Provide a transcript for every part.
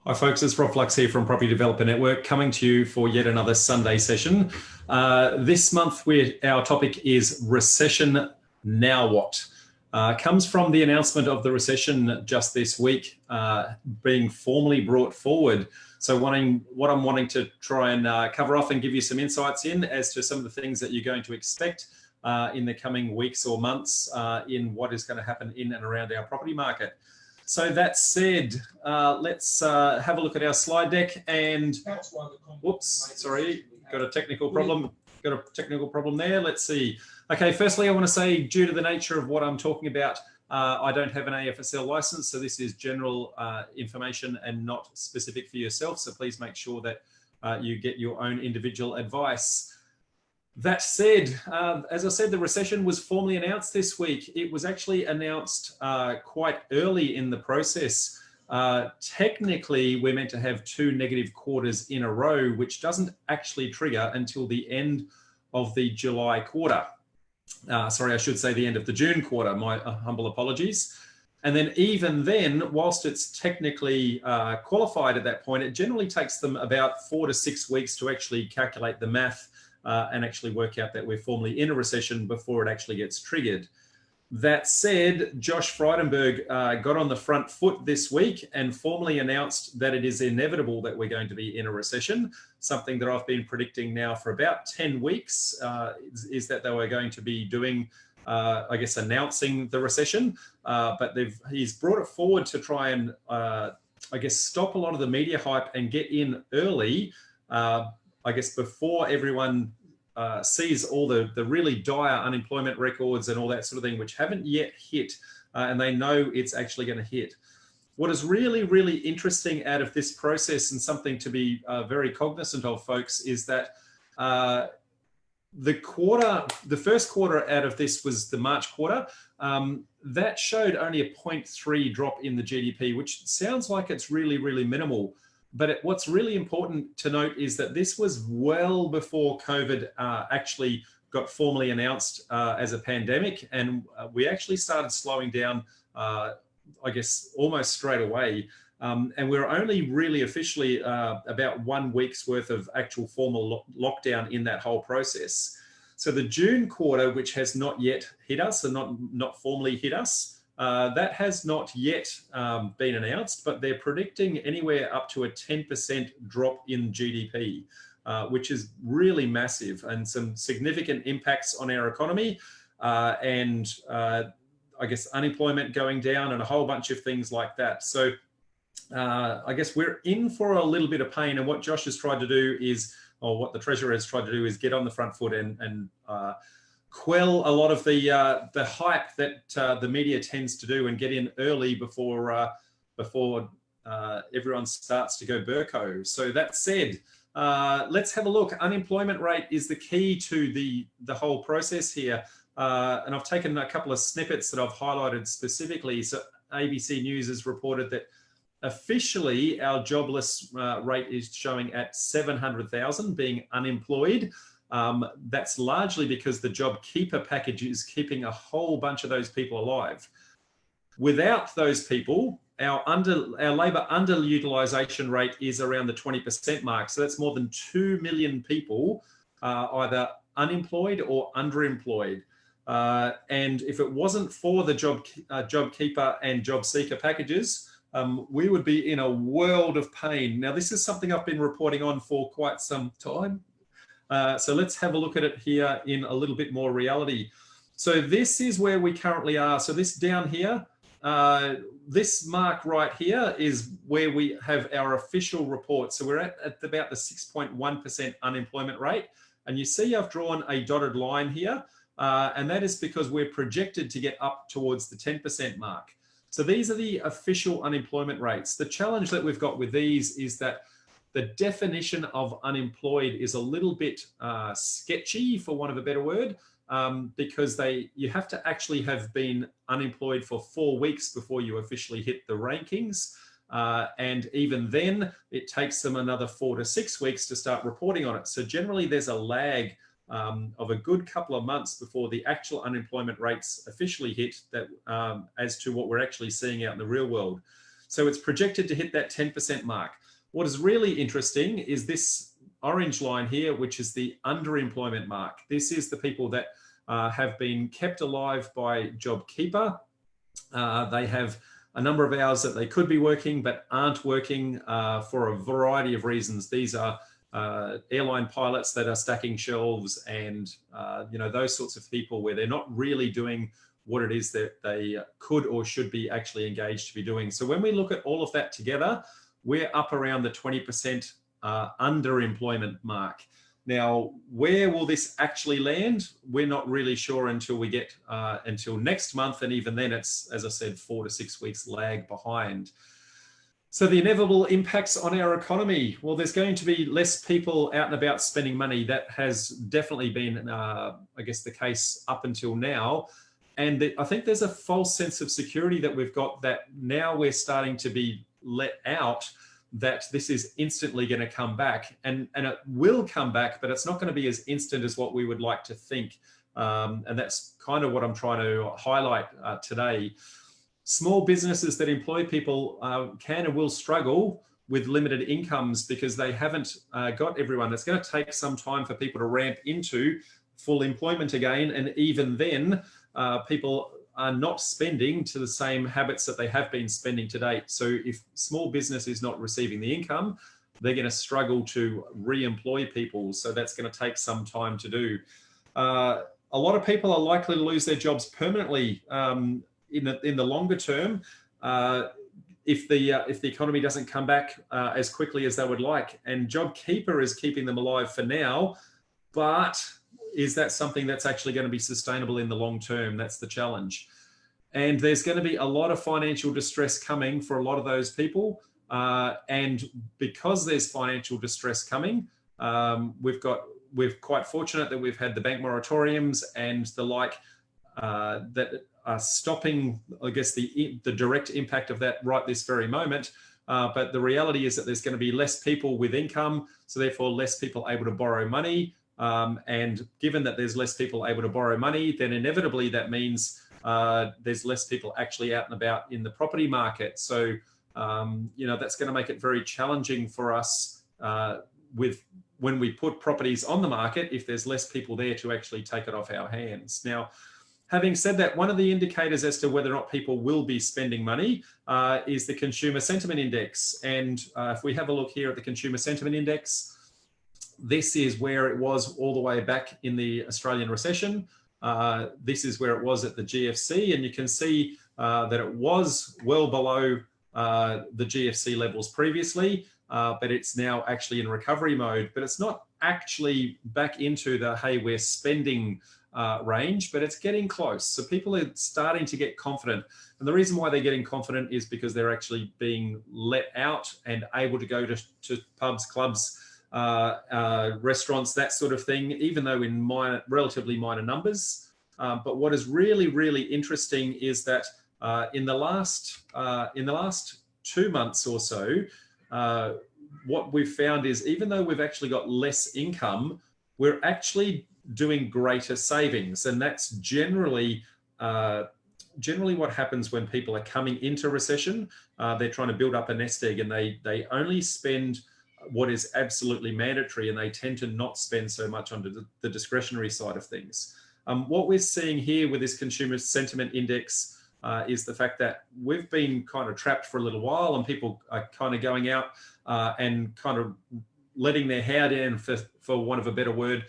Hi folks, it's Rob Flux here from Property Developer Network, coming to you for yet another Sunday session. This month our topic is Recession, Now What? Comes from the announcement of the recession just this week being formally brought forward. So what I'm wanting to try and cover off and give you some insights in as to some of the things that you're going to expect in the coming weeks or months in what is going to happen in and around our property market. So that said, let's have a look at our slide deck and, whoops, sorry, got a technical problem. Got a technical problem there. Let's see. Okay, firstly, I want to say due to the nature of what I'm talking about, I don't have an AFSL license, so this is general information and not specific for yourself. So please make sure that you get your own individual advice. That said, as I said, the recession was formally announced this week. It was actually announced quite early in the process. Technically, we're meant to have 2 negative quarters in a row, which doesn't actually trigger until the end of the July quarter. Sorry, I should say the end of the June quarter, my humble apologies. And then even then, whilst it's technically qualified at that point, it generally takes them about 4 to 6 weeks to actually calculate the math and actually work out that we're formally in a recession before it actually gets triggered. That said, Josh Frydenberg got on the front foot this week and formally announced that it is inevitable that we're going to be in a recession, something that I've been predicting now for about 10 weeks, is that they were going to be doing, I guess, announcing the recession, but he's brought it forward to try and, I guess, stop a lot of the media hype and get in early, I guess, before everyone sees all the really dire unemployment records and all that sort of thing, which haven't yet hit, and they know it's actually going to hit. What is really, really interesting out of this process, and something to be very cognizant of, folks, is that the first quarter out of this was the March quarter. That showed only a 0.3 drop in the GDP, which sounds like it's really, really minimal. But what's really important to note is that this was well before COVID actually got formally announced as a pandemic. And we actually started slowing down, I guess, almost straight away. And we're only really officially about 1 week's worth of actual formal lockdown in that whole process. So the June quarter, which has not yet hit us and not formally hit us, that has not yet been announced, but they're predicting anywhere up to a 10% drop in GDP, which is really massive and some significant impacts on our economy and I guess unemployment going down and a whole bunch of things like that. So I guess we're in for a little bit of pain, and what Josh has tried to do is, or what the Treasurer has tried to do, is get on the front foot and quell a lot of the hype that the media tends to do and get in early before everyone starts to go burko. So that said, let's have a look. Unemployment rate is the key to the whole process here. And I've taken a couple of snippets that I've highlighted specifically. So ABC News has reported that officially our jobless rate is showing at 700,000 being unemployed. That's largely because the JobKeeper package is keeping a whole bunch of those people alive. Without those people, our labour underutilisation rate is around the 20% mark. So that's more than 2 million people either unemployed or underemployed. And if it wasn't for the JobKeeper and JobSeeker packages, we would be in a world of pain. Now, this is something I've been reporting on for quite some time. So let's have a look at it here in a little bit more reality. So this is where we currently are. So this down here, this mark right here is where we have our official report. So we're at about the 6.1% unemployment rate. And you see I've drawn a dotted line here. And that is because we're projected to get up towards the 10% mark. So these are the official unemployment rates. The challenge that we've got with these is that the definition of unemployed is a little bit sketchy, for want of a better word, because you have to actually have been unemployed for 4 weeks before you officially hit the rankings. And even then, it takes them another 4 to 6 weeks to start reporting on it. So generally, there's a lag of a good couple of months before the actual unemployment rates officially hit that as to what we're actually seeing out in the real world. So it's projected to hit that 10% mark. What is really interesting is this orange line here, which is the underemployment mark. This is the people that have been kept alive by JobKeeper. They have a number of hours that they could be working but aren't working for a variety of reasons. These are airline pilots that are stacking shelves and those sorts of people where they're not really doing what it is that they could or should be actually engaged to be doing. So when we look at all of that together, we're up around the 20% underemployment mark. Now, where will this actually land? We're not really sure until we get until next month, and even then it's, as I said, 4 to 6 weeks lag behind. So the inevitable impacts on our economy. Well, there's going to be less people out and about spending money. That has definitely been, I guess, the case up until now. And I think there's a false sense of security that we've got, that now we're starting to be let out that this is instantly going to come back, and it will come back, but it's not going to be as instant as what we would like to think. And that's kind of what I'm trying to highlight today. Small businesses that employ people can and will struggle with limited incomes because they haven't got everyone. It's going to take some time for people to ramp into full employment again. And even then, people are not spending to the same habits that they have been spending to date. So if small business is not receiving the income, they're going to struggle to re-employ people. So that's going to take some time to do. A lot of people are likely to lose their jobs permanently in the longer term if the economy doesn't come back as quickly as they would like. And JobKeeper is keeping them alive for now, but is that something that's actually going to be sustainable in the long term? That's the challenge. And there's going to be a lot of financial distress coming for a lot of those people. And because there's financial distress coming, we're quite fortunate that we've had the bank moratoriums and the like that are stopping, I guess, the direct impact of that right this very moment. But the reality is that there's going to be less people with income, so therefore less people able to borrow money. And given that there's less people able to borrow money, then inevitably that means there's less people actually out and about in the property market. So, that's going to make it very challenging for us when we put properties on the market, if there's less people there to actually take it off our hands. Now, having said that, one of the indicators as to whether or not people will be spending money is the Consumer Sentiment Index. And if we have a look here at the Consumer Sentiment Index, this is where it was all the way back in the Australian recession. This is where it was at the GFC, and you can see that it was well below the GFC levels previously, but it's now actually in recovery mode. But it's not actually back into the, hey, we're spending range, but it's getting close. So people are starting to get confident. And the reason why they're getting confident is because they're actually being let out and able to go to pubs, clubs, restaurants, that sort of thing, even though in relatively minor numbers. But what is really, really interesting is that in the last 2 months or so, what we've found is even though we've actually got less income, we're actually doing greater savings. And that's generally what happens when people are coming into recession. They're trying to build up a nest egg, and they only spend what is absolutely mandatory, and they tend to not spend so much on the discretionary side of things. What we're seeing here with this Consumer Sentiment Index is the fact that we've been kind of trapped for a little while, and people are kind of going out and kind of letting their hair down, for want of a better word,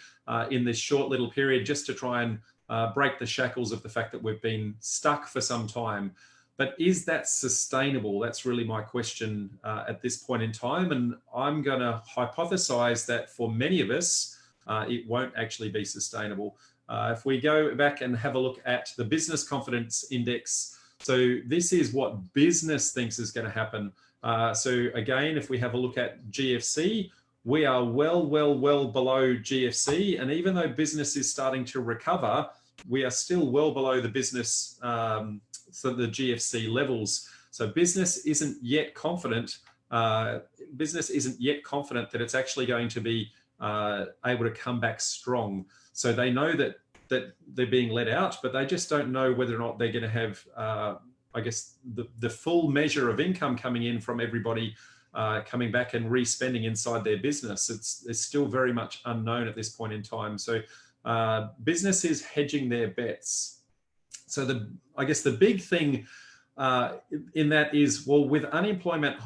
in this short little period, just to try and break the shackles of the fact that we've been stuck for some time. But is that sustainable? That's really my question at this point in time. And I'm going to hypothesize that for many of us, it won't actually be sustainable. If we go back and have a look at the Business Confidence Index, so this is what business thinks is going to happen. So again, if we have a look at GFC, we are well below GFC. And even though business is starting to recover, we are still well below the business, so the GFC levels. So business isn't yet confident. Business isn't yet confident that it's actually going to be able to come back strong. So they know that they're being let out, but they just don't know whether or not they're going to have I guess, the full measure of income coming in from everybody coming back and re-spending inside their business. It's still very much unknown at this point in time. So business is hedging their bets. So I guess the big thing in that is, well, with unemployment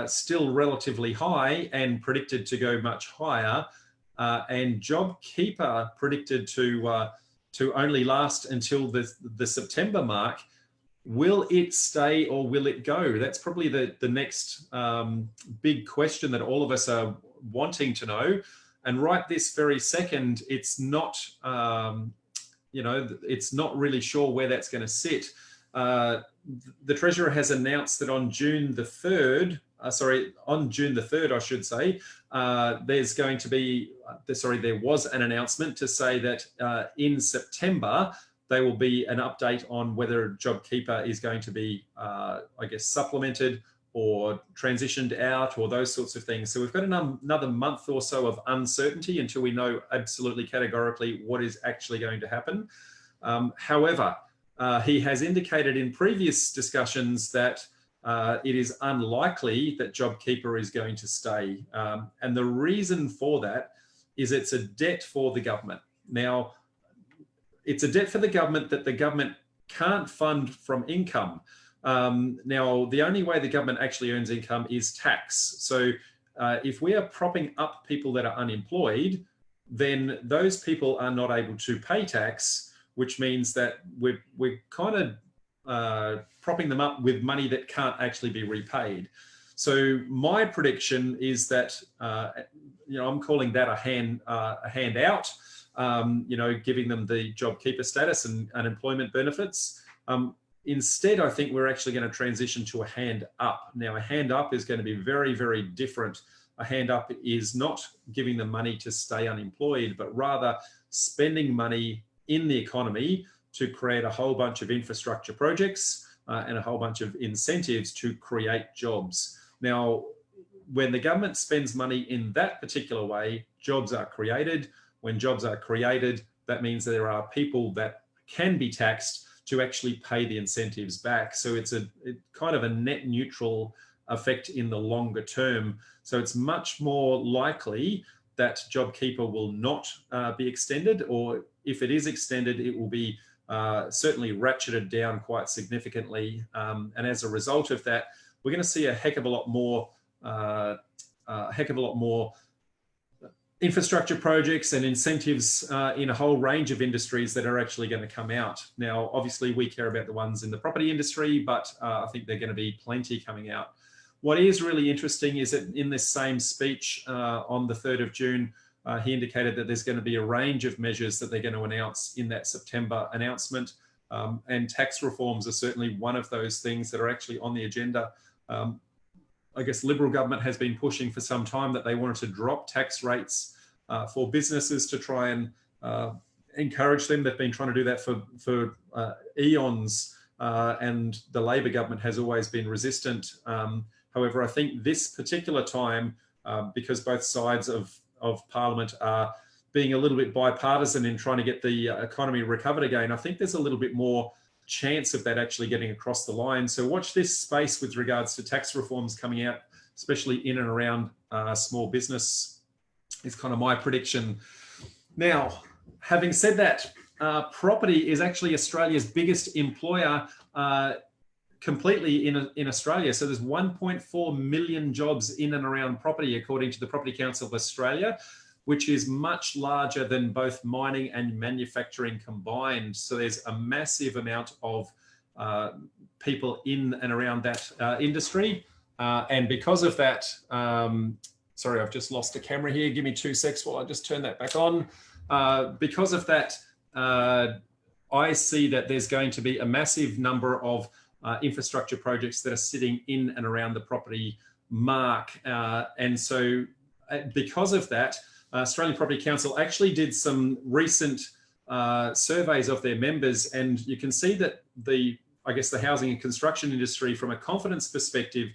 still relatively high and predicted to go much higher, and JobKeeper predicted to only last until the September mark, will it stay or will it go? That's probably the next big question that all of us are wanting to know. And right this very second, it's not, it's not really sure where that's going to sit. The Treasurer has announced that on June the 3rd, on June the 3rd, I should say, there's going to be, there was an announcement to say that in September, there will be an update on whether JobKeeper is going to be, I guess, supplemented or transitioned out or those sorts of things. So we've got another month or so of uncertainty until we know absolutely categorically what is actually going to happen. However, he has indicated in previous discussions that it is unlikely that JobKeeper is going to stay. And the reason for that is it's a debt for the government. Now, it's a debt for the government that the government can't fund from income. Now, the only way the government actually earns income is tax. So if we are propping up people that are unemployed, then those people are not able to pay tax, which means that we're kind of propping them up with money that can't actually be repaid. So my prediction is that, I'm calling that a handout, giving them the JobKeeper status and unemployment benefits. Instead, I think we're actually going to transition to a hand up. Now, a hand up is going to be very, very different. A hand up is not giving them money to stay unemployed, but rather spending money in the economy to create a whole bunch of infrastructure projects and a whole bunch of incentives to create jobs. Now, when the government spends money in that particular way, jobs are created. When jobs are created, that means there are people that can be taxed to actually pay the incentives back. So it's kind of a net neutral effect in the longer term. So it's much more likely that JobKeeper will not be extended, or if it is extended, it will be certainly ratcheted down quite significantly. And as a result of that, we're going to see a heck of a lot more infrastructure projects and incentives in a whole range of industries that are actually going to come out. Now, obviously, we care about the ones in the property industry, but I think they're going to be plenty coming out. What is really interesting is that in this same speech on the 3rd of June, he indicated that there's going to be a range of measures that they're going to announce in that September announcement. And tax reforms are certainly one of those things that are actually on the agenda. I guess Liberal government has been pushing for some time that they wanted to drop tax rates for businesses to try and encourage them. They've been trying to do that for eons, and the Labor government has always been resistant. However, I think this particular time, because both sides of Parliament are being a little bit bipartisan in trying to get the economy recovered again, I think there's a little bit more chance of that actually getting across the line. So watch this space with regards to tax reforms coming out, especially in and around small business, is kind of my prediction. Now, having said that, property is actually Australia's biggest employer completely in Australia. So there's 1.4 million jobs in and around property, according to the Property Council of Australia, which is much larger than both mining and manufacturing combined. So there's a massive amount of people in and around that industry. And because of that, sorry, I've just lost the camera here. Give me 2 secs while I just turn that back on. Because of that, I see that there's going to be a massive number of infrastructure projects that are sitting in and around the property mark. And so because of that, Australian Property Council actually did some recent surveys of their members, and you can see that the housing and construction industry, from a confidence perspective,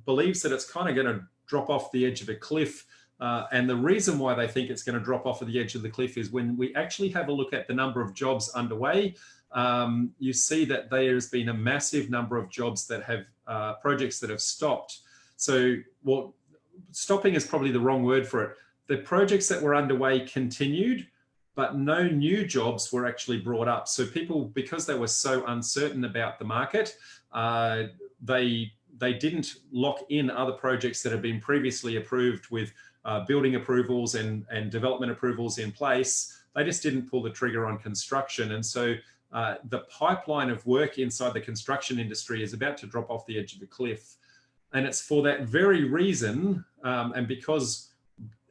believes that it's kind of going to drop off the edge of a cliff. And the reason why they think it's going to drop off of the edge of the cliff is when we actually have a look at the number of jobs underway, you see that there's been a massive number of jobs that have projects that have stopped. So, well, stopping is probably the wrong word for it. The projects that were underway continued, but no new jobs were actually brought up. So people, because they were so uncertain about the market, they didn't lock in other projects that had been previously approved with building approvals and development approvals in place. They just didn't pull the trigger on construction. And so the pipeline of work inside the construction industry is about to drop off the edge of the cliff. And it's for that very reason, and because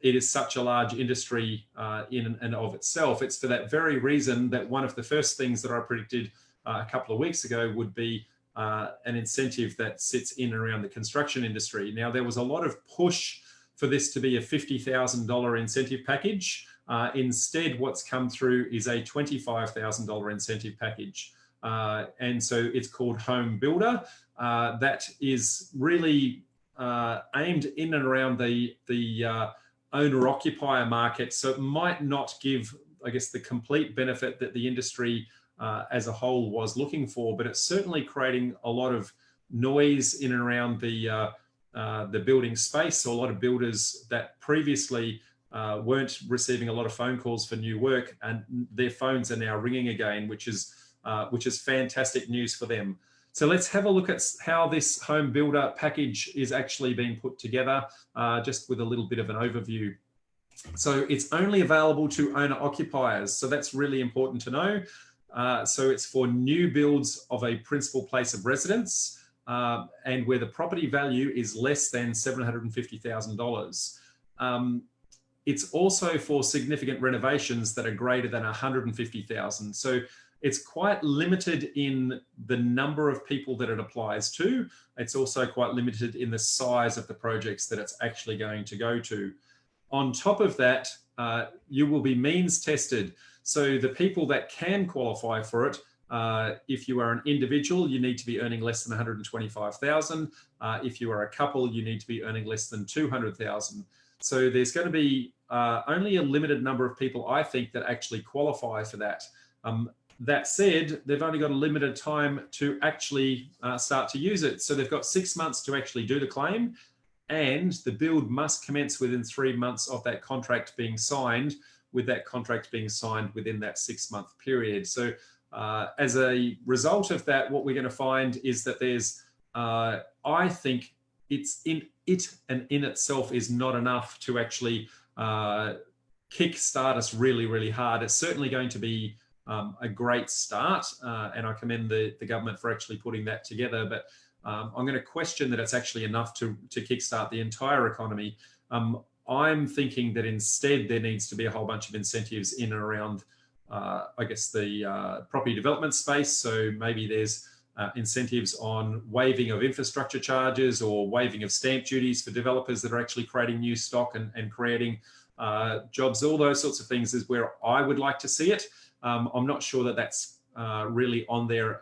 it is such a large industry in and of itself, it's for that very reason that one of the first things that I predicted a couple of weeks ago would be an incentive that sits in and around the construction industry. Now, there was a lot of push for this to be a $50,000 incentive package. Instead, what's come through is a $25,000 incentive package. And so it's called Home Builder. That is really aimed in and around the owner-occupier market. So it might not give, I guess, the complete benefit that the industry as a whole was looking for, but it's certainly creating a lot of noise in and around the building space. So a lot of builders that previously weren't receiving a lot of phone calls for new work, and their phones are now ringing again, which is fantastic news for them. So let's have a look at how this Home Builder package is actually being put together, just with a little bit of an overview. So it's only available to owner occupiers. So that's really important to know. So it's for new builds of a principal place of residence and where the property value is less than $750,000. It's also for significant renovations that are greater than $150,000. So it's quite limited in the number of people that it applies to. It's also quite limited in the size of the projects that it's actually going to go to. On top of that, you will be means tested. So the people that can qualify for it, if you are an individual, you need to be earning less than $125,000. If you are a couple, you need to be earning less than $200,000. So there's going to be only a limited number of people, I think, that actually qualify for that. That said, they've only got a limited time to actually start to use it. So they've got 6 months to actually do the claim, and the build must commence within 3 months of that contract being signed, with that contract being signed within that 6-month period. So as a result of that, what we're going to find is that there's, I think it's in itself is not enough to actually kickstart us really, really hard. It's certainly going to be a great start, and I commend the government for actually putting that together. But I'm going to question that it's actually enough to kickstart the entire economy. I'm thinking that instead there needs to be a whole bunch of incentives in and around, I guess, the property development space. So maybe there's incentives on waiving of infrastructure charges or waiving of stamp duties for developers that are actually creating new stock and creating jobs. All those sorts of things is where I would like to see it. I'm not sure that that's really on their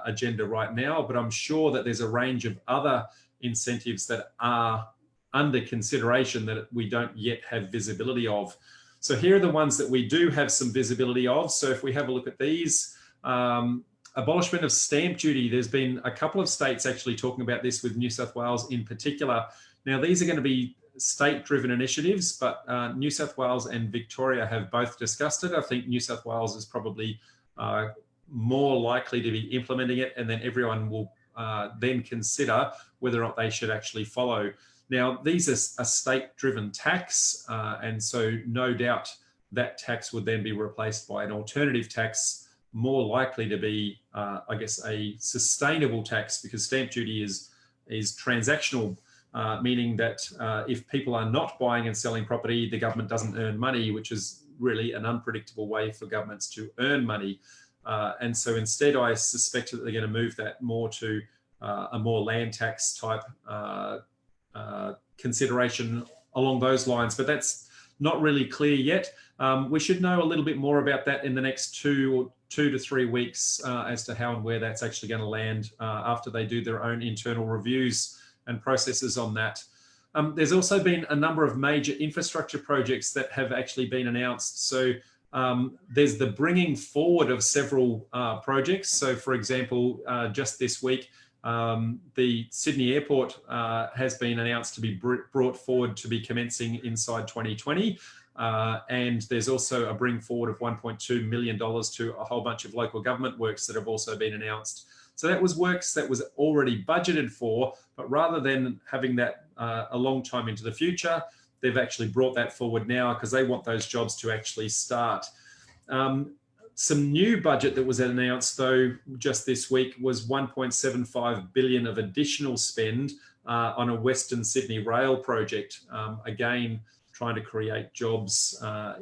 agenda right now, but I'm sure that there's a range of other incentives that are under consideration that we don't yet have visibility of. So here are the ones that we do have some visibility of. So if we have a look at these, abolishment of stamp duty. There's been a couple of states actually talking about this, with New South Wales in particular. Now, these are going to be state-driven initiatives, but New South Wales and Victoria have both discussed it. I think New South Wales is probably more likely to be implementing it, and then everyone will then consider whether or not they should actually follow. Now, these are a state-driven tax, and so no doubt that tax would then be replaced by an alternative tax, more likely to be, I guess, a sustainable tax, because stamp duty is transactional, meaning that if people are not buying and selling property, the government doesn't earn money, which is really an unpredictable way for governments to earn money. And so instead, I suspect that they're going to move that more to a more land tax type consideration along those lines, but that's not really clear yet. We should know a little bit more about that in the next 2 to 3 weeks as to how and where that's actually going to land after they do their own internal reviews and processes on that. There's also been a number of major infrastructure projects that have actually been announced. So There's the bringing forward of several projects. So, for example, just this week, the Sydney Airport has been announced to be brought forward to be commencing inside 2020. And there's also a bring forward of $1.2 million to a whole bunch of local government works that have also been announced. So that was works that was already budgeted for, but rather than having that a long time into the future, they've actually brought that forward now because they want those jobs to actually start. Some new budget that was announced, though, just this week was $1.75 billion of additional spend on a Western Sydney rail project. Again, trying to create jobs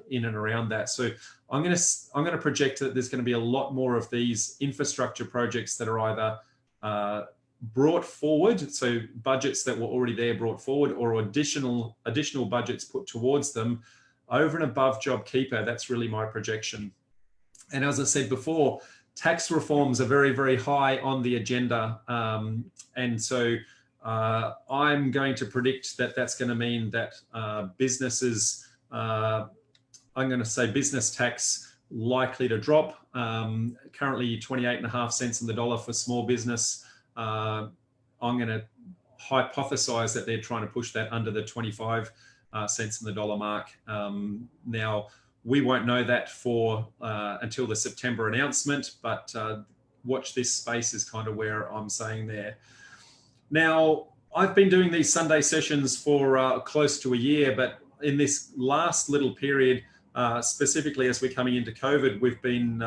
in and around that. So I'm going to project that there's going to be a lot more of these infrastructure projects that are either brought forward, so budgets that were already there brought forward, or additional budgets put towards them over and above JobKeeper. That's really my projection. And as I said before, tax reforms are very, very high on the agenda. And so I'm going to predict that that's going to mean that businesses, I'm going to say business tax likely to drop. Currently 28.5 cents in the dollar for small business. I'm going to hypothesize that they're trying to push that under the 25 cents in the dollar mark. Now, we won't know that for until the September announcement, but watch this space is kind of where I'm saying there. Now, I've been doing these Sunday sessions for close to a year, but in this last little period, specifically as we're coming into COVID, we've been,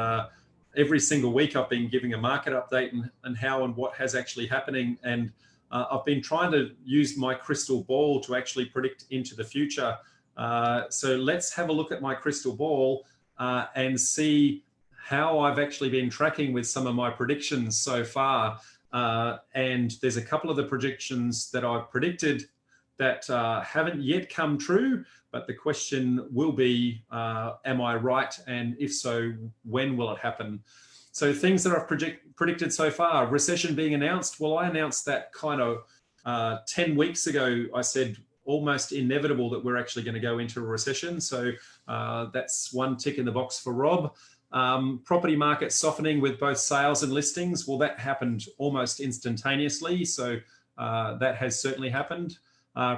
every single week I've been giving a market update and how and what has actually happening. And I've been trying to use my crystal ball to actually predict into the future. So let's have a look at my crystal ball and see how I've actually been tracking with some of my predictions so far. And there's a couple of the predictions that I've predicted that haven't yet come true, but the question will be, am I right? And if so, when will it happen? So things that I've predicted so far, recession being announced. Well, I announced that kind of 10 weeks ago. I said almost inevitable that we're actually going to go into a recession. So that's one tick in the box for Rob. Property market softening with both sales and listings. Well, that happened almost instantaneously. So that has certainly happened.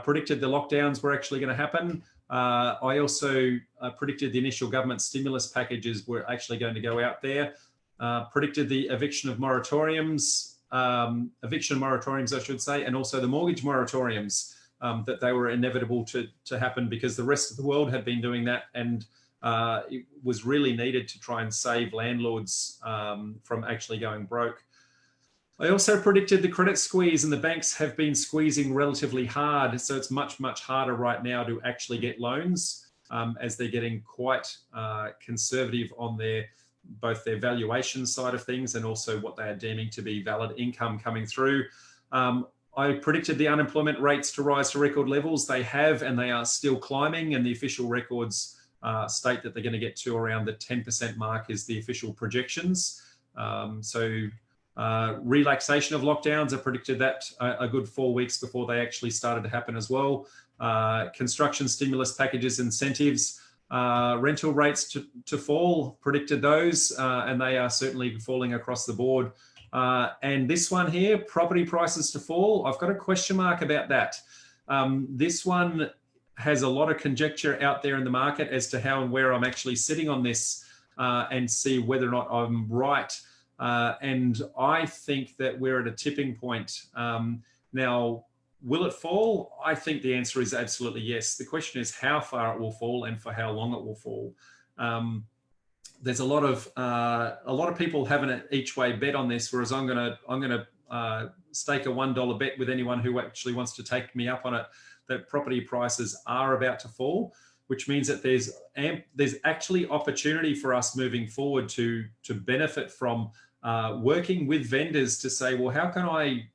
Predicted the lockdowns were actually going to happen. I also predicted the initial government stimulus packages were actually going to go out there. Predicted the eviction moratoriums, I should say, and also the mortgage moratoriums, that they were inevitable to happen because the rest of the world had been doing that, and it was really needed to try and save landlords from actually going broke. I also predicted the credit squeeze, and the banks have been squeezing relatively hard. So it's much, much harder right now to actually get loans as they're getting quite conservative on both their valuation side of things and also what they are deeming to be valid income coming through. I predicted the unemployment rates to rise to record levels. They have, and they are still climbing, and the official records state that they're going to get to around the 10% mark is the official projections. Relaxation of lockdowns, I predicted that a good 4 weeks before they actually started to happen as well. Construction stimulus packages, incentives, rental rates to fall, predicted those, and they are certainly falling across the board. And this one here, property prices to fall, I've got a question mark about that. This one has a lot of conjecture out there in the market as to how and where I'm actually sitting on this and see whether or not I'm right. And I think that we're at a tipping point. Now, will it fall? I think the answer is absolutely yes. The question is how far it will fall and for how long it will fall. There's a lot of people having an each way bet on this, whereas I'm gonna stake a $1 bet with anyone who actually wants to take me up on it, that property prices are about to fall, which means that there's actually opportunity for us moving forward to benefit from working with vendors to say, well, how can I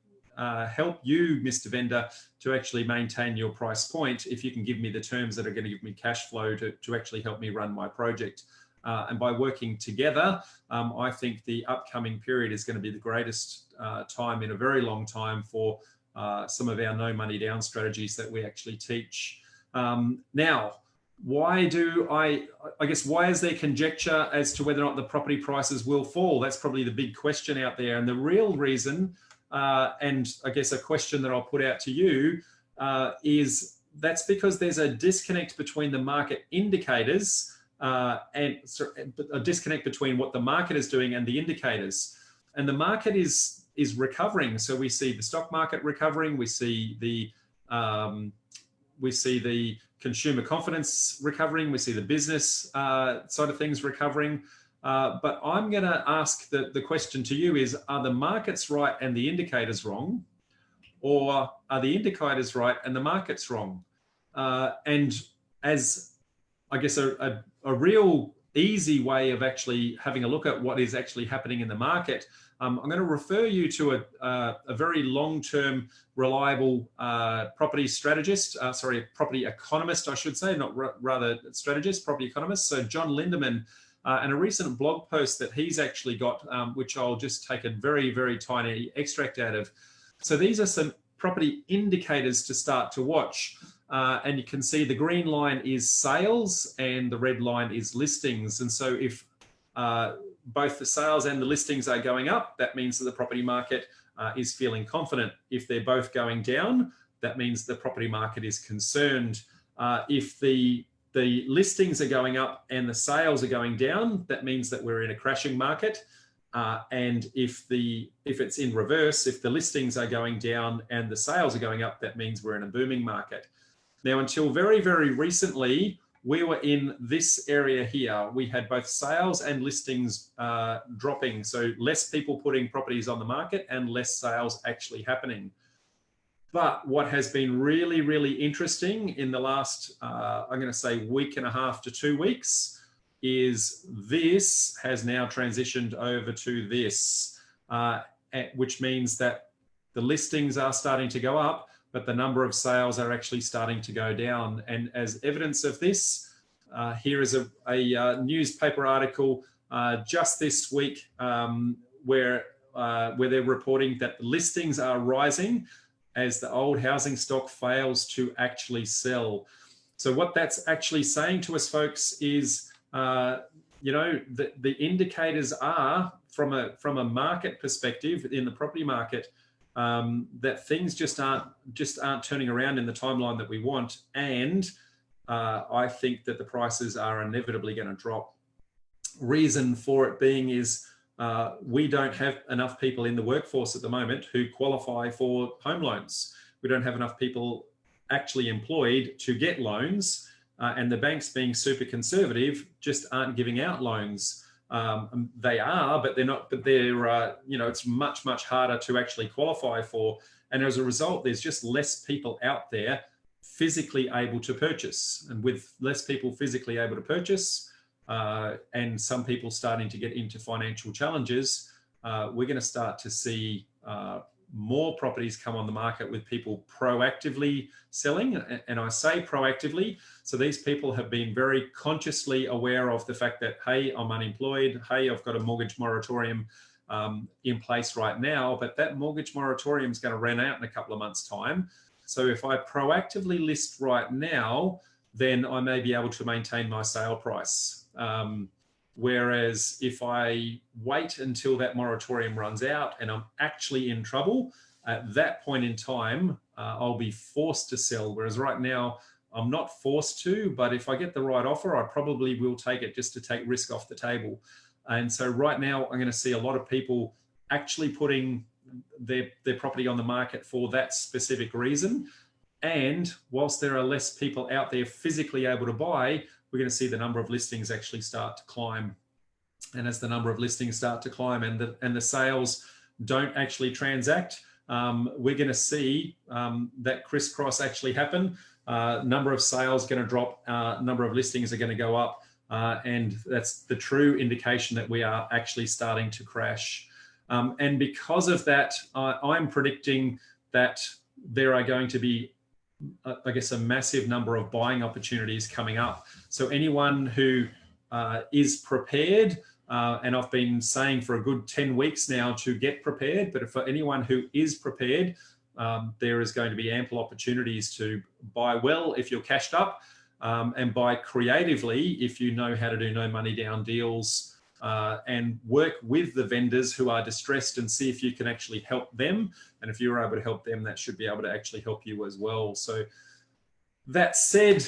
help you, Mr. Vendor, to actually maintain your price point if you can give me the terms that are going to give me cash flow to actually help me run my project. And by working together, I think the upcoming period is going to be the greatest time in a very long time for some of our no money down strategies that we actually teach. Now, why do I guess, why is there conjecture as to whether or not the property prices will fall? That's probably the big question out there. And the real reason, and I guess a question that I'll put out to you, is that's because there's a disconnect between the market indicators and a disconnect between what the market is doing and the indicators. And the market is recovering. So we see the stock market recovering. We see the consumer confidence recovering. We see the business side of things recovering. But I'm going to ask the question to you is, are the markets right and the indicators wrong? Or are the indicators right and the market's wrong? And as, I guess, a real easy way of actually having a look at what is actually happening in the market, I'm going to refer you to a very long-term, reliable property strategist, property economist, I should say, not rather strategist, property economist. So John Lindeman, and a recent blog post that he's actually got, which I'll just take a very, very tiny extract out of. So these are some property indicators to start to watch. And you can see the green line is sales and the red line is listings. And so if both the sales and the listings are going up, that means that the property market is feeling confident. If they're both going down, that means the property market is concerned. If the listings are going up and the sales are going down, that means that we're in a crashing market. And if it's in reverse, if the listings are going down and the sales are going up, that means we're in a booming market. Now, until very, very recently, we were in this area here. We had both sales and listings dropping. So less people putting properties on the market and less sales actually happening. But what has been really, really interesting in the last, I'm going to say week and a half to 2 weeks, is this has now transitioned over to this, which means that the listings are starting to go up, but the number of sales are actually starting to go down. And as evidence of this, here is a newspaper article just this week where they're reporting that the listings are rising as the old housing stock fails to actually sell. So what that's actually saying to us, folks, is the indicators are from a market perspective in the property market, that things just aren't turning around in the timeline that we want, and I think that the prices are inevitably going to drop. Reason for it being is we don't have enough people in the workforce at the moment who qualify for home loans. We don't have enough people actually employed to get loans, and the banks, being super conservative, just aren't giving out loans. They are, but they're not. But they're, it's much, much harder to actually qualify for. And as a result, there's just less people out there physically able to purchase. And with less people physically able to purchase, and some people starting to get into financial challenges, we're going to start to see more properties come on the market with people proactively selling. And I say proactively, so these people have been very consciously aware of the fact that, hey, I'm unemployed, hey, I've got a mortgage moratorium in place right now, but that mortgage moratorium is going to run out in a couple of months' time. So if I proactively list right now, then I may be able to maintain my sale price. Whereas if I wait until that moratorium runs out and I'm actually in trouble, at that point in time, I'll be forced to sell. Whereas right now, I'm not forced to, but if I get the right offer, I probably will take it just to take risk off the table. And so right now, I'm going to see a lot of people actually putting their property on the market for that specific reason. And whilst there are less people out there physically able to buy, we're going to see the number of listings actually start to climb. And as the number of listings start to climb and the sales don't actually transact, we're going to see that crisscross actually happen. Number of sales going to drop, number of listings are going to go up, and that's the true indication that we are actually starting to crash. And because of that, I'm predicting that there are going to be, I guess, a massive number of buying opportunities coming up. So anyone who is prepared, and I've been saying for a good 10 weeks now to get prepared, but for anyone who is prepared, there is going to be ample opportunities to buy well if you're cashed up. And buy creatively if you know how to do no money down deals, and work with the vendors who are distressed and see if you can actually help them. And if you're able to help them, that should be able to actually help you as well. So that said,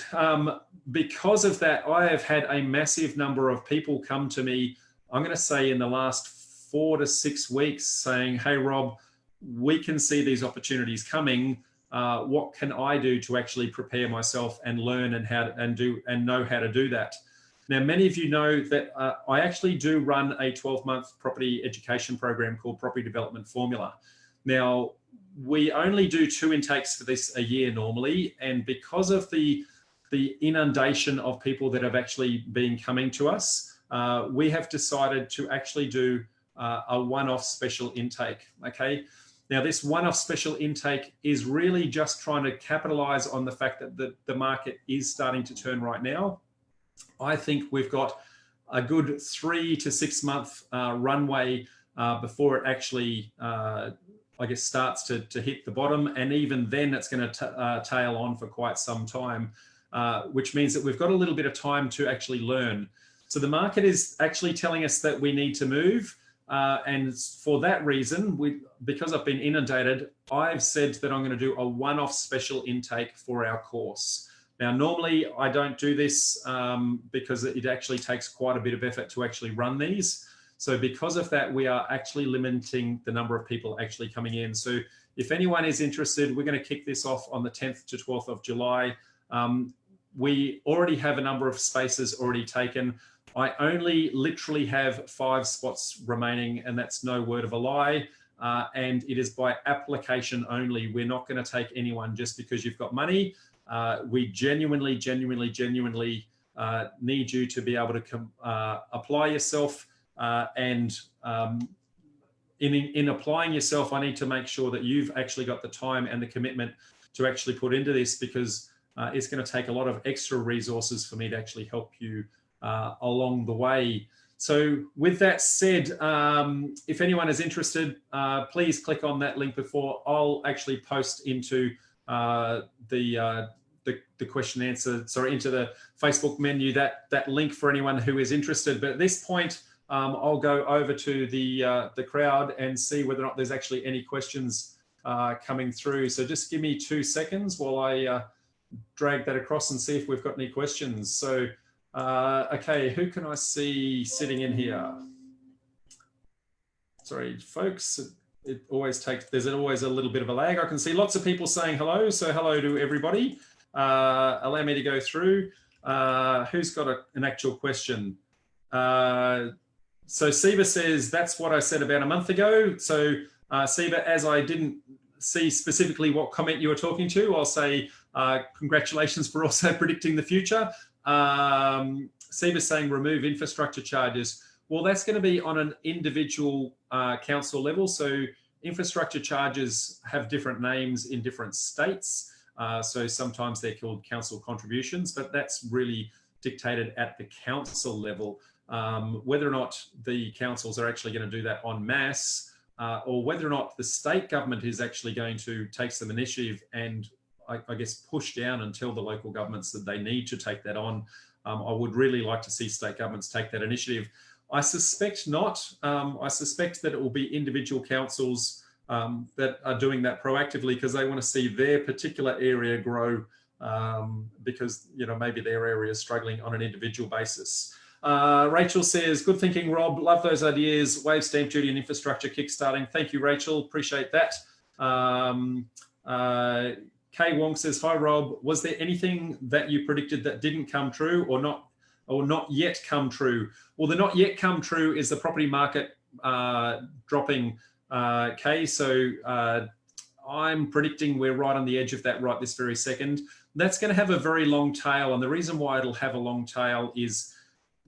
because of that, I have had a massive number of people come to me, I'm going to say in the last 4 to 6 weeks, saying, hey, Rob, we can see these opportunities coming. What can I do to actually prepare myself and learn and know how to do that? Now, many of you know that I actually do run a 12-month property education program called Property Development Formula. Now, we only do 2 intakes for this a year normally, and because of the inundation of people that have actually been coming to us, we have decided to actually do a one-off special intake, okay? Now, this one-off special intake is really just trying to capitalize on the fact that the market is starting to turn right now. I think we've got a good 3 to 6 month runway before it actually, I guess, starts to hit the bottom. And even then it's going to tail on for quite some time, which means that we've got a little bit of time to actually learn. So the market is actually telling us that we need to move. And for that reason, because I've been inundated, I've said that I'm going to do a one-off special intake for our course. Now, normally I don't do this because it actually takes quite a bit of effort to actually run these. So because of that, we are actually limiting the number of people actually coming in. So if anyone is interested, we're going to kick this off on the 10th to 12th of July. We already have a number of spaces already taken. I only literally have 5 spots remaining, and that's no word of a lie. And it is by application only. We're not going to take anyone just because you've got money. We genuinely need you to be able to apply yourself. And in applying yourself, I need to make sure that you've actually got the time and the commitment to actually put into this, because it's going to take a lot of extra resources for me to actually help you along the way. So with that said, if anyone is interested, please click on that link before. I'll actually post into the question answer, sorry, into the Facebook menu, that link for anyone who is interested. But at this point, I'll go over to the crowd and see whether or not there's actually any questions coming through. So just give me 2 seconds while I drag that across and see if we've got any questions. So, okay, who can I see sitting in here? Sorry, folks, it always takes, there's always a little bit of a lag. I can see lots of people saying hello. So hello to everybody. Allow me to go through. Who's got an actual question? So Siba says, that's what I said about a month ago. So Siba, as I didn't see specifically what comment you were talking to, I'll say congratulations for also predicting the future. Siba's saying remove infrastructure charges. Well, that's going to be on an individual council level. So infrastructure charges have different names in different states. So sometimes they're called council contributions, but that's really dictated at the council level. Whether or not the councils are actually going to do that en masse, or whether or not the state government is actually going to take some initiative and I guess push down and tell the local governments that they need to take that on. I would really like to see state governments take that initiative. I suspect not. I suspect that it will be individual councils that are doing that proactively because they want to see their particular area grow, because maybe their area is struggling on an individual basis. Rachel says, good thinking, Rob. Love those ideas. Wave stamp duty and infrastructure kickstarting. Thank you, Rachel. Appreciate that. Kay Wong says, hi, Rob. Was there anything that you predicted that didn't come true or not yet come true? Well, the not yet come true is the property market dropping, Kay. So I'm predicting we're right on the edge of that right this very second. That's going to have a very long tail. And the reason why it'll have a long tail is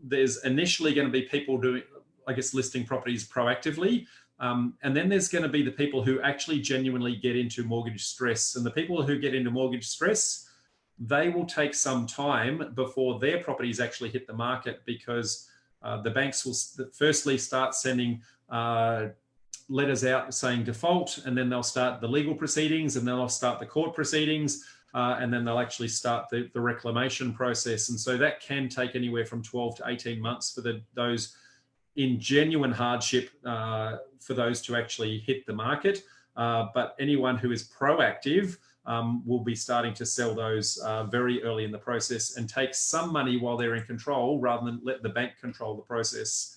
there's initially going to be people doing, I guess, listing properties proactively. And then there's going to be the people who actually genuinely get into mortgage stress. And the people who get into mortgage stress, they will take some time before their properties actually hit the market, because the banks will firstly start sending letters out saying default, and then they'll start the legal proceedings, and then they'll start the court proceedings. and then they'll actually start the reclamation process. And so that can take anywhere from 12 to 18 months for those in genuine hardship for those to actually hit the market. But anyone who is proactive will be starting to sell those very early in the process and take some money while they're in control rather than let the bank control the process.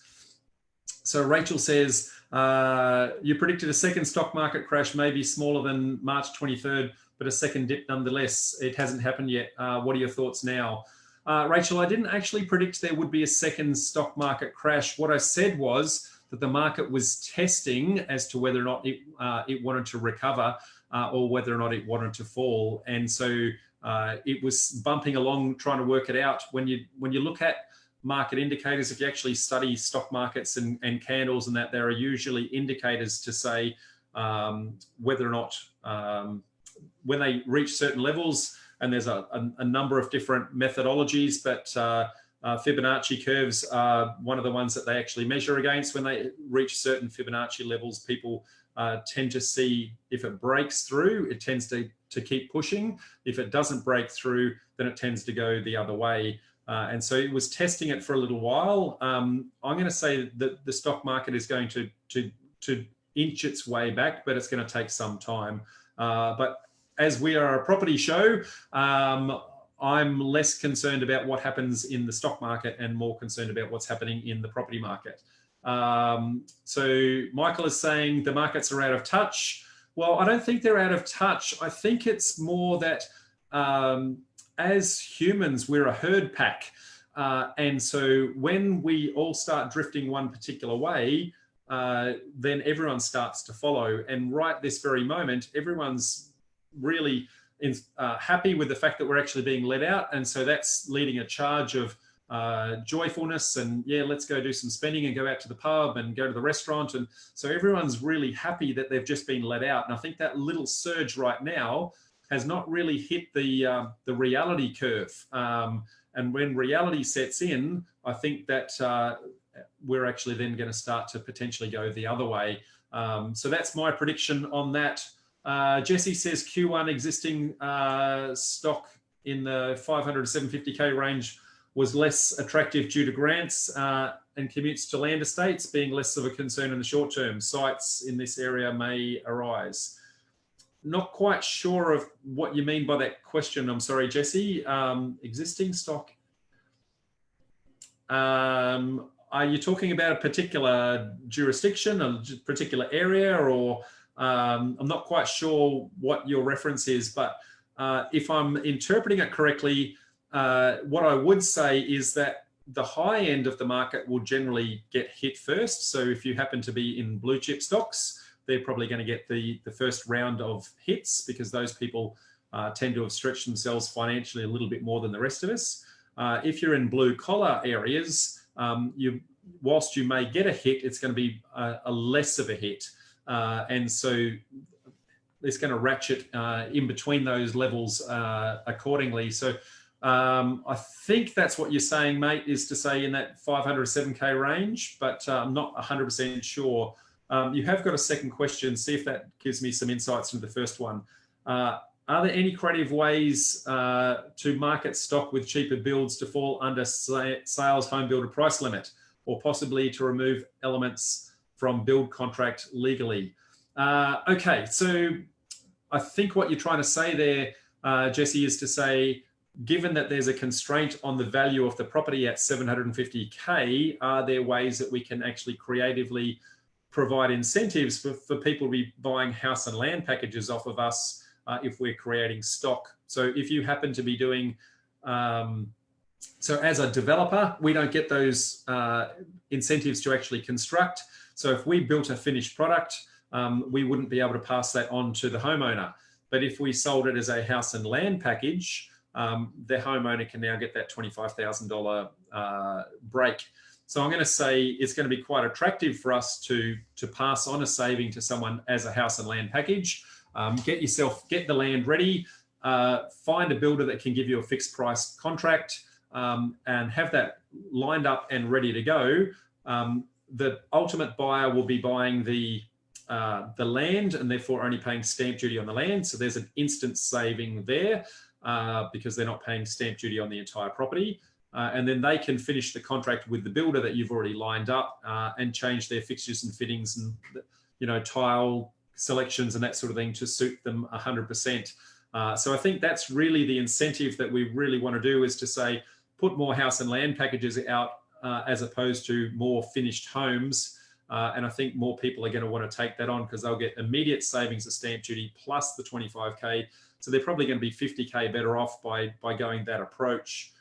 So Rachel says, you predicted a second stock market crash may be smaller than March 23rd, but a second dip nonetheless. It hasn't happened yet. What are your thoughts now? Rachel, I didn't actually predict there would be a second stock market crash. What I said was that the market was testing as to whether or not it wanted to recover or whether or not it wanted to fall. And so it was bumping along, trying to work it out. When you look at market indicators, if you actually study stock markets and candles and that, there are usually indicators to say whether or not when they reach certain levels, and there's a number of different methodologies, but Fibonacci curves are one of the ones that they actually measure against. When they reach certain Fibonacci levels, people tend to see if it breaks through, it tends to keep pushing. If it doesn't break through, then it tends to go the other way. And so it was testing it for a little while. I'm going to say that the stock market is going to inch its way back, but it's going to take some time. But as we are a property show, I'm less concerned about what happens in the stock market and more concerned about what's happening in the property market. So Michael is saying the markets are out of touch. Well, I don't think they're out of touch. I think it's more that as humans, we're a herd pack. And so when we all start drifting one particular way, then everyone starts to follow. And right this very moment, everyone's really happy with the fact that we're actually being let out. And so that's leading a charge of joyfulness and, yeah, let's go do some spending and go out to the pub and go to the restaurant. And so everyone's really happy that they've just been let out. And I think that little surge right now has not really hit the reality curve. And when reality sets in, I think that we're actually then going to start to potentially go the other way. So that's my prediction on that. Jesse says Q1 existing stock in the 500 to 750K range was less attractive due to grants and commutes to land estates being less of a concern in the short term. Sites in this area may arise. Not quite sure of what you mean by that question. I'm sorry, Jesse. Existing stock. Are you talking about a particular jurisdiction, a particular area, or I'm not quite sure what your reference is, but if I'm interpreting it correctly, what I would say is that the high end of the market will generally get hit first. So if you happen to be in blue chip stocks, they're probably going to get the first round of hits because those people tend to have stretched themselves financially a little bit more than the rest of us. If you're in blue collar areas, whilst you may get a hit, it's going to be a less of a hit. And so it's going to ratchet in between those levels accordingly. So I think that's what you're saying, mate, is to say in that 500 to 7K range, but I'm not 100% sure. You have got a second question. See if that gives me some insights into the first one. Are there any creative ways to market stock with cheaper builds to fall under sales home builder price limit, or possibly to remove elements from build contract legally? Okay, so I think what you're trying to say there, Jesse, is to say, given that there's a constraint on the value of the property at 750K, are there ways that we can actually creatively provide incentives for people to be buying house and land packages off of us if we're creating stock? So if you happen to be doing, so as a developer, we don't get those incentives to actually construct. So if we built a finished product, we wouldn't be able to pass that on to the homeowner. But if we sold it as a house and land package, the homeowner can now get that $25,000 break. So I'm going to say it's going to be quite attractive for us to pass on a saving to someone as a house and land package. Get the land ready, find a builder that can give you a fixed price contract, and have that lined up and ready to go. The ultimate buyer will be buying the the land and therefore only paying stamp duty on the land. So there's an instant saving there because they're not paying stamp duty on the entire property. And then they can finish the contract with the builder that you've already lined up and change their fixtures and fittings and, you know, tile selections and that sort of thing to suit them 100%. So I think that's really the incentive that we really want to do, is to say, put more house and land packages out as opposed to more finished homes. And I think more people are going to want to take that on because they'll get immediate savings of stamp duty plus the 25K. So they're probably going to be 50K better off by going that approach.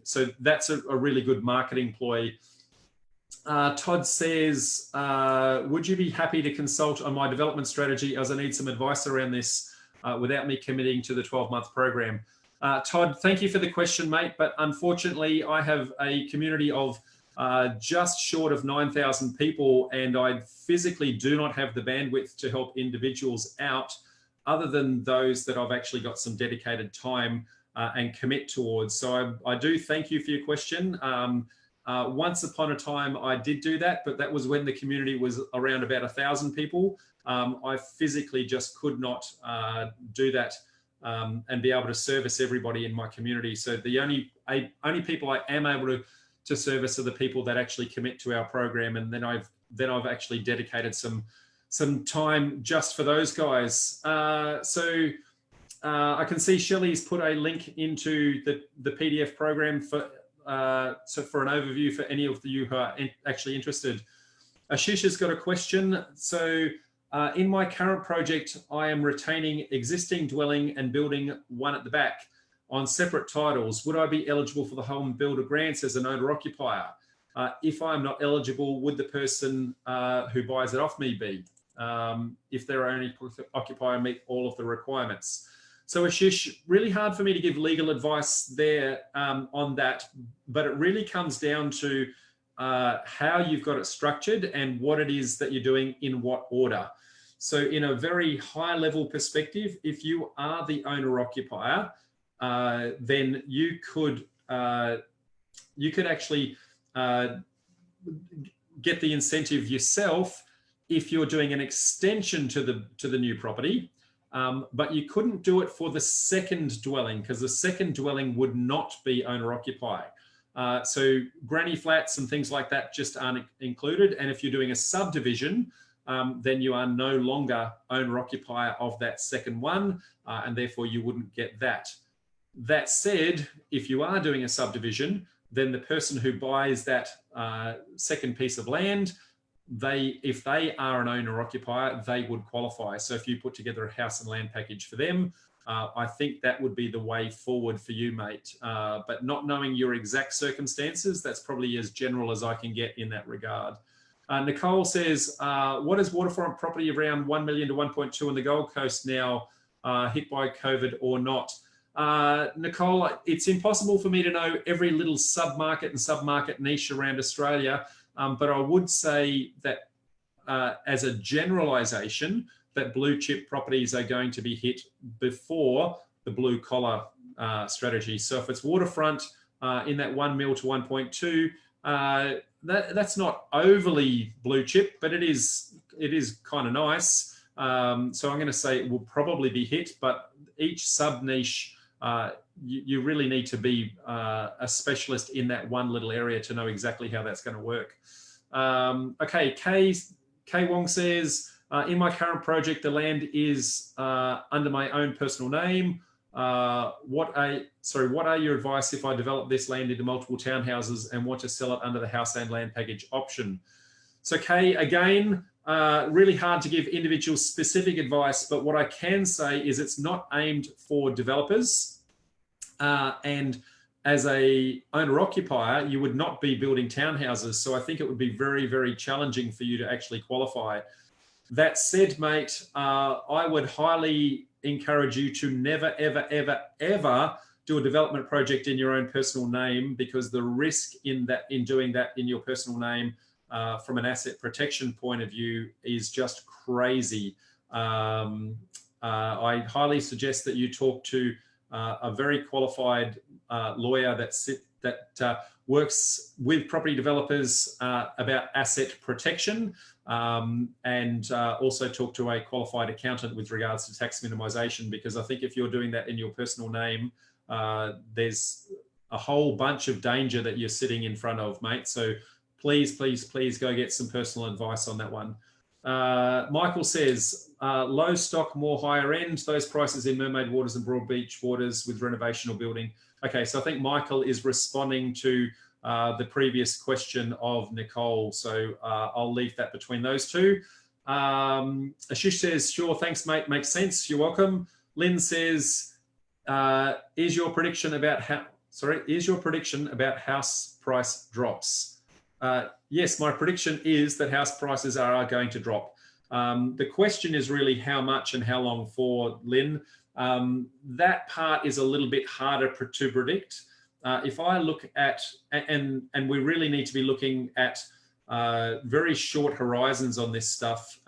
So that's a really good marketing ploy. Todd says, would you be happy to consult on my development strategy as I need some advice around this without me committing to the 12-month program? Todd, thank you for the question, mate. But unfortunately, I have a community of just short of 9,000 people, and I physically do not have the bandwidth to help individuals out other than those that I've actually got some dedicated time and commit towards. So I do thank you for your question. Once upon a time, I did do that, but that was when the community was around about 1,000 people. I physically just could not do that and be able to service everybody in my community. So the only people I am able to service are the people that actually commit to our program, and then I've actually dedicated some time just for those guys. So I can see Shelley's put a link into the PDF program for an overview for any of you who are actually interested. Ashish has got a question. So in my current project, I am retaining existing dwelling and building one at the back on separate titles. Would I be eligible for the home builder grants as an owner occupier? If I'm not eligible, would the person who buys it off me be? If their owner occupier meet all of the requirements? So Ashish, really hard for me to give legal advice there on that, but it really comes down to how you've got it structured and what it is that you're doing in what order. So in a very high level perspective, if you are the owner occupier, then you could actually get the incentive yourself if you're doing an extension to the new property. But you couldn't do it for the second dwelling because the second dwelling would not be owner occupier. So granny flats and things like that just aren't included. And if you're doing a subdivision, then you are no longer owner occupier of that second one, and therefore you wouldn't get that. That said, if you are doing a subdivision, then the person who buys that second piece of land, if they are an owner occupier, they would qualify. So if you put together a house and land package for them, I think that would be the way forward for you, mate. But not knowing your exact circumstances, that's probably as general as I can get in that regard. Nicole says, what is waterfront property around 1 million to 1.2 on the Gold Coast now, hit by COVID or not? Nicole, it's impossible for me to know every little sub-market and sub-market niche around Australia. But I would say that as a generalization, that blue chip properties are going to be hit before the blue collar strategy. So if it's waterfront in that 1 mil to 1.2, that's not overly blue chip, but it is kind of nice. So I'm going to say it will probably be hit, but each sub niche, you really need to be a specialist in that one little area to know exactly how that's going to work. Okay, K Wong says, in my current project, the land is under my own personal name. What are your advice if I develop this land into multiple townhouses and want to sell it under the house and land package option? So Kay, again, really hard to give individual specific advice, but what I can say is it's not aimed for developers. And as a owner occupier, you would not be building townhouses. So I think it would be very, very challenging for you to actually qualify. That said, mate, I would highly encourage you to never, ever, ever, ever do a development project in your own personal name, because the risk in doing that in your personal name from an asset protection point of view is just crazy. I highly suggest that you talk to a very qualified lawyer that works with property developers about asset protection, and also talk to a qualified accountant with regards to tax minimisation, because I think if you're doing that in your personal name, there's a whole bunch of danger that you're sitting in front of, mate. So please, please, please go get some personal advice on that one. Michael says, low stock, more higher end, those prices in Mermaid Waters and Broad Beach Waters with renovation or building. Okay, so I think Michael is responding to the previous question of Nicole. So I'll leave that between those two. Ashish says, sure, thanks, mate, makes sense. You're welcome. Lynn says, is your prediction about house price drops? Yes, my prediction is that house prices are going to drop. The question is really how much and how long for, Lynn. That part is a little bit harder to predict. If I look at, and we really need to be looking at very short horizons on this stuff.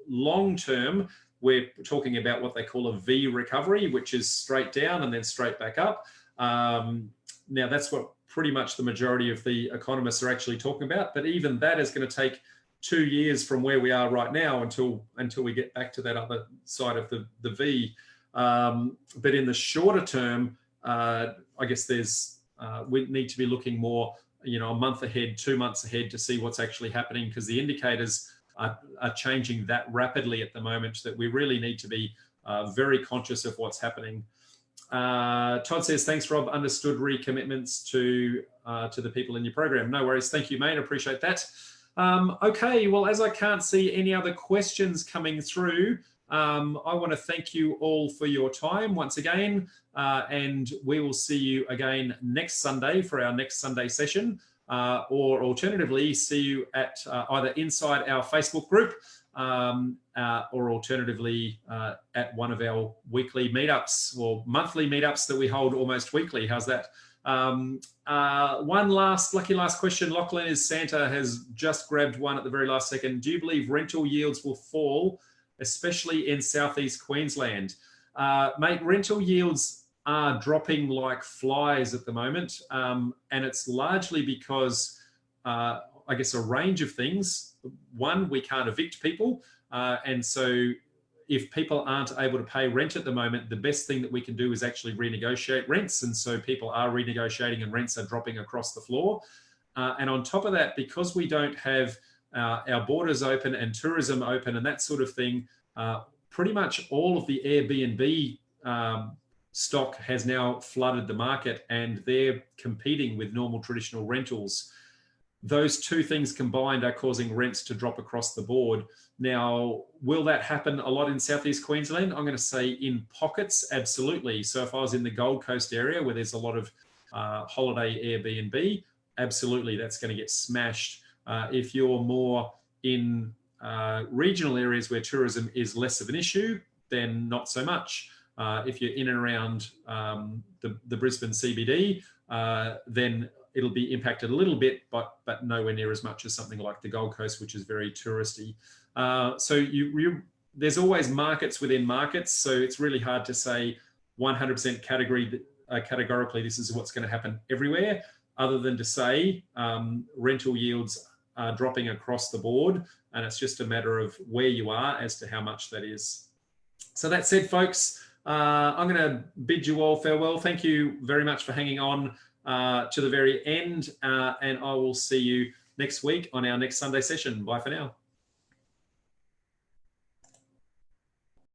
Long term, we're talking about what they call a V recovery, which is straight down and then straight back up. Now, that's what pretty much the majority of the economists are actually talking about. But even that is going to take 2 years from where we are right now until we get back to that other side of the V. But in the shorter term, I guess we need to be looking more, a month ahead, 2 months ahead to see what's actually happening, because the indicators are changing that rapidly at the moment that we really need to be very conscious of what's happening. Todd says, thanks, Rob. Understood recommitments to the people in your program. No worries. Thank you, mate. Appreciate that. Okay, well, as I can't see any other questions coming through, I want to thank you all for your time once again, and we will see you again next Sunday for our next Sunday session, or alternatively, see you at either inside our Facebook group, or alternatively at one of our weekly meetups or monthly meetups that we hold almost weekly. How's that? One lucky last question, Lachlan, is Santa has just grabbed one at the very last second. Do you believe rental yields will fall, especially in Southeast Queensland? Mate, rental yields are dropping like flies at the moment, and it's largely because I guess a range of things. One, we can't evict people, and so if people aren't able to pay rent at the moment, the best thing that we can do is actually renegotiate rents, and so people are renegotiating and rents are dropping across the floor. And on top of that, because we don't have our borders open and tourism open and that sort of thing, pretty much all of the Airbnb stock has now flooded the market, and they're competing with normal traditional rentals. Those two things combined are causing rents to drop across the board. Now, will that happen a lot in Southeast Queensland? I'm going to say in pockets, absolutely. So if I was in the Gold Coast area where there's a lot of holiday Airbnb, absolutely, that's going to get smashed. If you're more in regional areas where tourism is less of an issue, then not so much. If you're in and around the Brisbane CBD, then it'll be impacted a little bit, but nowhere near as much as something like the Gold Coast, which is very touristy. So there's always markets within markets, so it's really hard to say 100% categorically this is what's going to happen everywhere, other than to say rental yields are dropping across the board, and it's just a matter of where you are as to how much that is. So that said, folks, I'm going to bid you all farewell. Thank you very much for hanging on to the very end, and I will see you next week on our next Sunday session. Bye for now.